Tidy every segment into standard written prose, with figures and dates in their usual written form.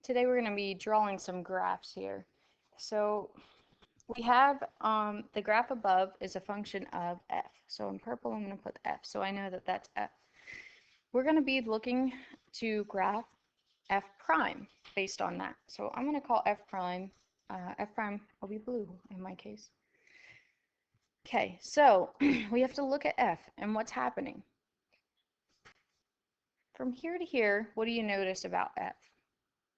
Today we're going to be drawing some graphs here. So we have the graph above is a function of f. So in purple I'm going to put f, so I know that that's f. We're going to be looking to graph f prime based on that. So I'm going to call f prime will be blue in my case. Okay, so we have to look at f and what's happening. From here to here, what do you notice about f?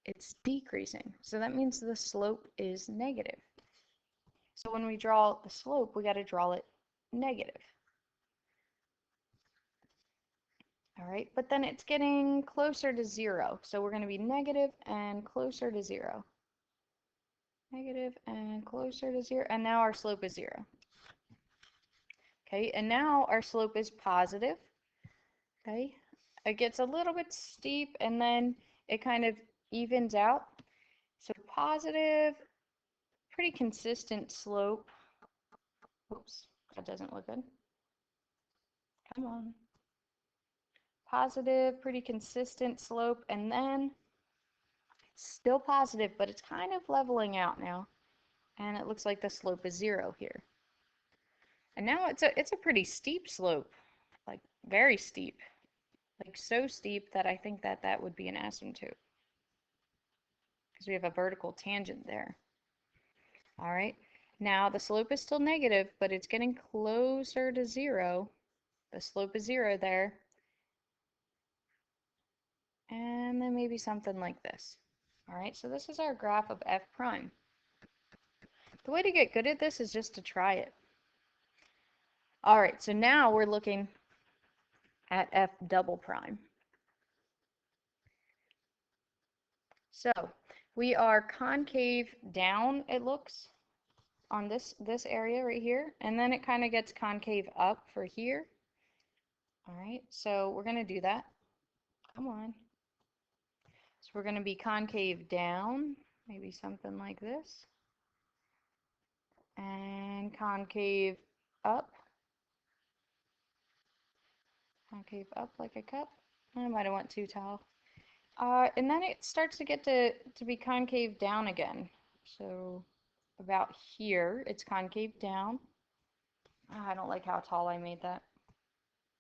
It's decreasing. So that means the slope is negative. So when we draw the slope, we got to draw it negative. All right, but then it's getting closer to 0. So we're going to be negative and closer to 0. Negative and closer to 0. And now our slope is 0. Okay, and now our slope is positive. Okay, it gets a little bit steep and then it kind of evens out. So positive, pretty consistent slope. Oops, that doesn't look good. Come on. Positive, pretty consistent slope, and then still positive, but it's kind of leveling out now. And it looks like the slope is 0 here. And now it's a pretty steep slope, like very steep. Like so steep that I think that that would be an asymptote. Because we have a vertical tangent there. All right. Now the slope is still negative, but it's getting closer to 0. The slope is 0 there. And then maybe something like this. All right, so this is our graph of f prime. The way to get good at this is just to try it. All right, so now we're looking at f double prime. So we are concave down, it looks, on this area right here, and then it kind of gets concave up for here. All right, so we're going to do that. Come on. So we're going to be concave down, maybe something like this, and concave up. Concave up like a cup. I might have went too tall. And then it starts to get to be concave down again. So about here, it's concave down. I don't like how tall I made that.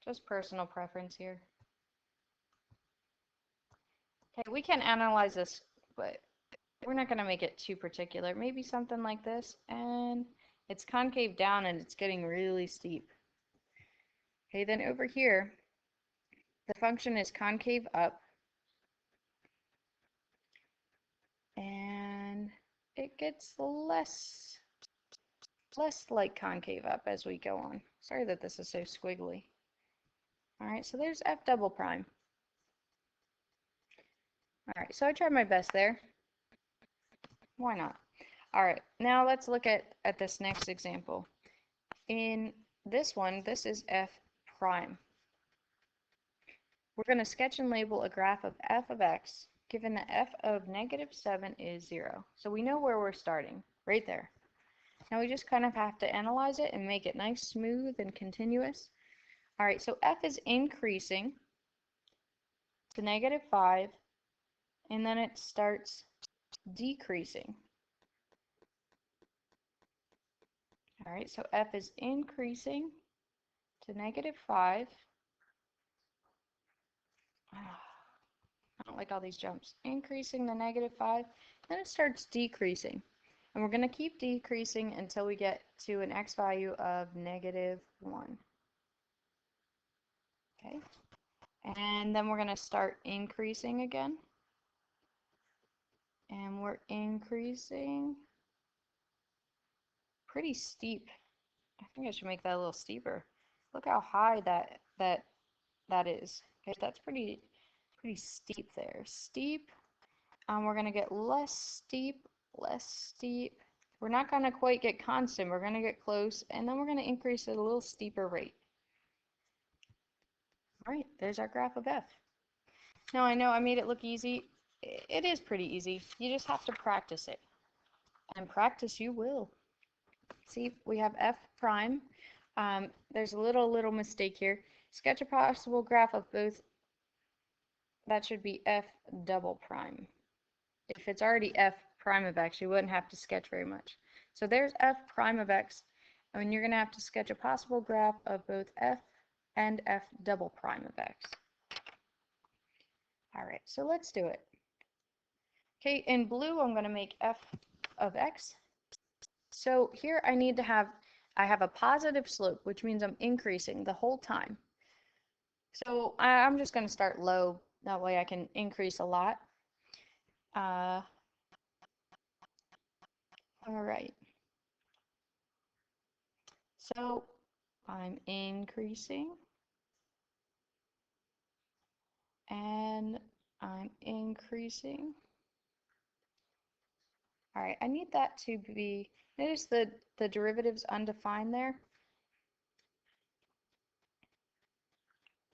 Just personal preference here. Okay, we can analyze this, but we're not going to make it too particular. Maybe something like this, and it's concave down and it's getting really steep. Okay, then over here, the function is concave up. And it gets less like concave up as we go on. Sorry that this is so squiggly. All right, so there's f double prime. All right, so I tried my best there. Why not? All right, now let's look at this next example. In this one, this is f prime. We're going to sketch and label a graph of f of x, given that f of -7 is 0. So we know where we're starting, right there. Now we just kind of have to analyze it and make it nice, smooth, and continuous. All right, so f is increasing to -5, and then it starts decreasing. All right, so f is increasing to -5. I don't like all these jumps. Increasing to -5, then it starts decreasing. And we're going to keep decreasing until we get to an x value of -1. Okay, and then we're going to start increasing again. And we're increasing pretty steep. I think I should make that a little steeper. Look how high that is. Okay, that's pretty steep there. Steep. We're gonna get less steep, less steep. We're not gonna quite get constant. We're gonna get close, and then we're gonna increase at a little steeper rate. All right, there's our graph of f. Now I know I made it look easy. It is pretty easy. You just have to practice it, and practice you will. See, we have f prime. There's a little mistake here. Sketch a possible graph of both. That should be f double prime. if it's already f prime of x, you wouldn't have to sketch very much. So there's f prime of x, and you're going to have to sketch a possible graph of both f and f double prime of x. All right, so let's do it. Okay, in blue, I'm going to make f of x. So here I have a positive slope, which means I'm increasing the whole time. So I'm just going to start low. That way I can increase a lot. All right. So I'm increasing. And I'm increasing. All right, I need that to be, notice the derivative's undefined there.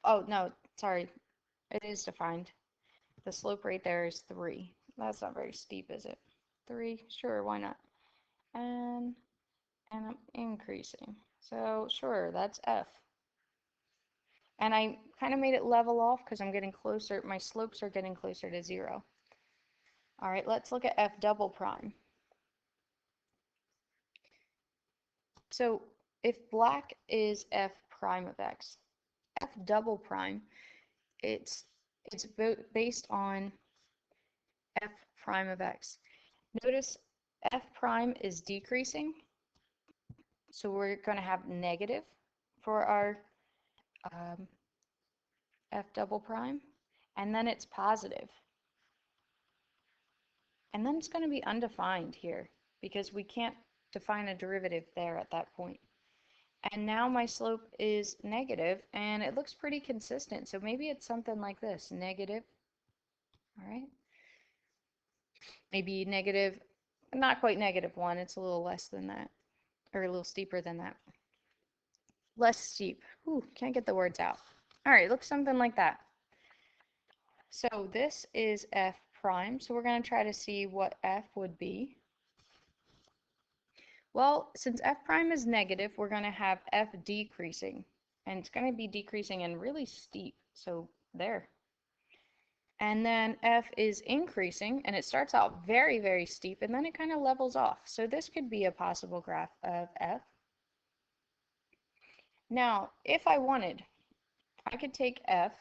Oh, no, sorry, it is defined. The slope right there is 3. That's not very steep, is it? 3, sure, why not? And I'm increasing. So sure, that's f. And I kind of made it level off because I'm getting closer, my slopes are getting closer to 0. All right, let's look at f double prime. So if black is f prime of x, f double prime, it's based on f prime of x. Notice f prime is decreasing, so we're going to have negative for our f double prime, and then it's positive. And then it's going to be undefined here because we can't define a derivative there at that point. And now my slope is negative, and it looks pretty consistent. So maybe it's something like this, negative, all right? Maybe negative, not quite -1, it's a little less than that, or a little steeper than that. Less steep. Ooh, can't get the words out. All right, looks something like that. So this is f prime, so we're going to try to see what f would be. Well, since f prime is negative, we're going to have f decreasing, and it's going to be decreasing and really steep, so there. And then f is increasing, and it starts out very, very steep, and then it kind of levels off. So this could be a possible graph of f. Now, if I wanted, I could take f,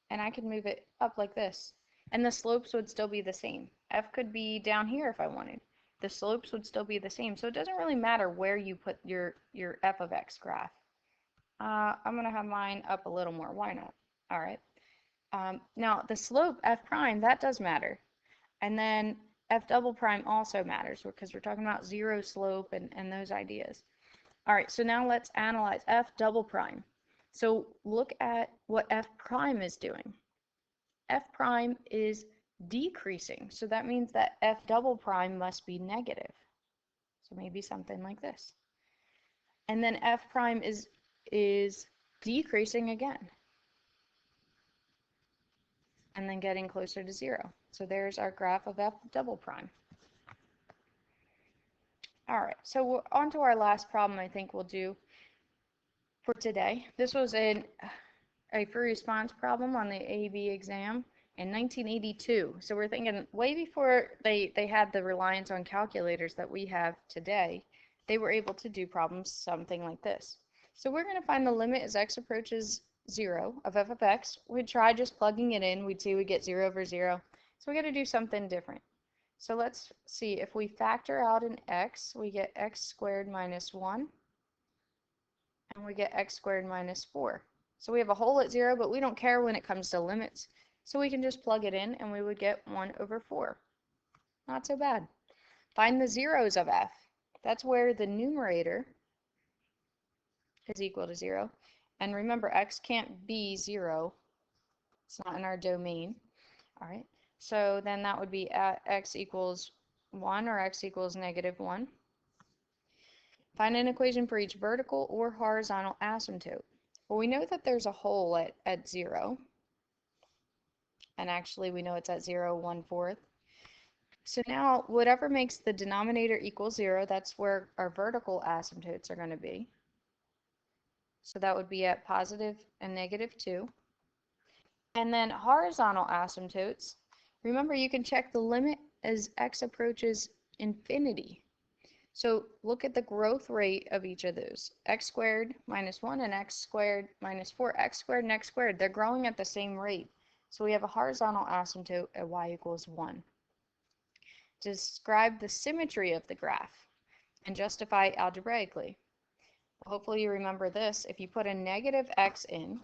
and I could move it up like this, and the slopes would still be the same. F could be down here if I wanted. The slopes would still be the same, so it doesn't really matter where you put your f of x graph. I'm going to have mine up a little more. Why not? All right. Now, the slope, f prime, that does matter. And then f double prime also matters because we're talking about 0 slope and those ideas. All right, so now let's analyze f double prime. So look at what f prime is doing. F prime is decreasing, so that means that f double prime must be negative. So maybe something like this. And then f prime is decreasing again, and then getting closer to 0. So there's our graph of f double prime. All right, so we're on to our last problem I think we'll do for today. This was a free response problem on the AB exam in 1982. So we're thinking way before they had the reliance on calculators that we have today, they were able to do problems something like this. So we're going to find the limit as x approaches 0 of f of x. We'd try just plugging it in. We'd see we get 0 over 0. So we got to do something different. So let's see, if we factor out an x, we get x squared minus 1, and we get x squared minus 4. So we have a hole at 0, but we don't care when it comes to limits. So we can just plug it in, and we would get 1 over 4. Not so bad. Find the zeros of f. That's where the numerator is equal to 0. And remember, x can't be 0. It's not in our domain. All right. So then that would be at x equals 1 or x equals -1. Find an equation for each vertical or horizontal asymptote. Well, we know that there's a hole at 0. And actually, we know it's at 0, 1/4. So now, whatever makes the denominator equal 0, that's where our vertical asymptotes are going to be. So that would be at positive and -2. And then horizontal asymptotes Remember, you can check the limit as x approaches infinity. So look at the growth rate of each of those. X squared minus 1 and x squared minus 4. X squared and x squared, they're growing at the same rate. So we have a horizontal asymptote at y equals 1. Describe the symmetry of the graph and justify it algebraically. Hopefully you remember this. If you put a negative x in,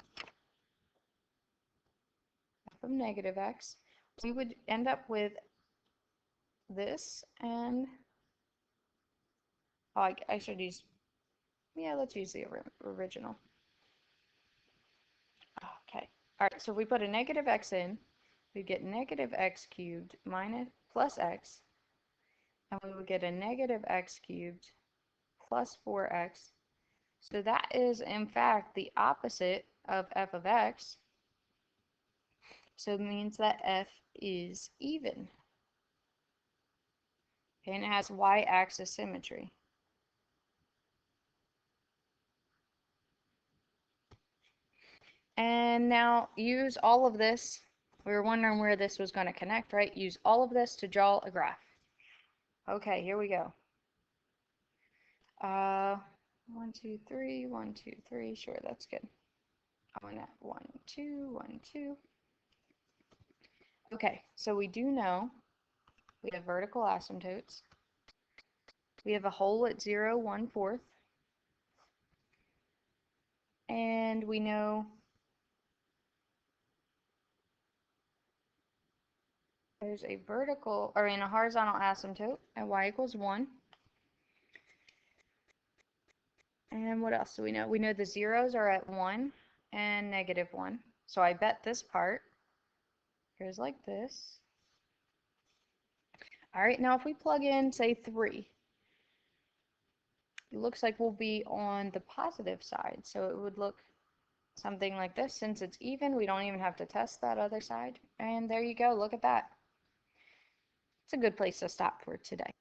f of negative x, we would end up with this, and oh, I should use, yeah, let's use the original. Okay. All right, so if we put a negative x in, we get negative x cubed minus plus x, and we would get a negative x cubed plus 4x. So that is, in fact, the opposite of f of x. So it means that f is even. Okay, and it has y-axis symmetry. And now use all of this. We were wondering where this was going to connect, right? Use all of this to draw a graph. Okay, here we go. 1, 2, 3, 1, 2, 3. Sure, that's good. I want that 1, 2, 1, 2. Okay, so we do know we have vertical asymptotes. We have a hole at 0, 1/4. And we know there's a vertical, or in a horizontal asymptote at y equals 1. And what else do we know? We know the zeros are at 1 and -1. So I bet this part goes like this. All right, now if we plug in, say, 3, it looks like we'll be on the positive side. So it would look something like this. Since it's even, we don't even have to test that other side. And there you go. Look at that. It's a good place to stop for today.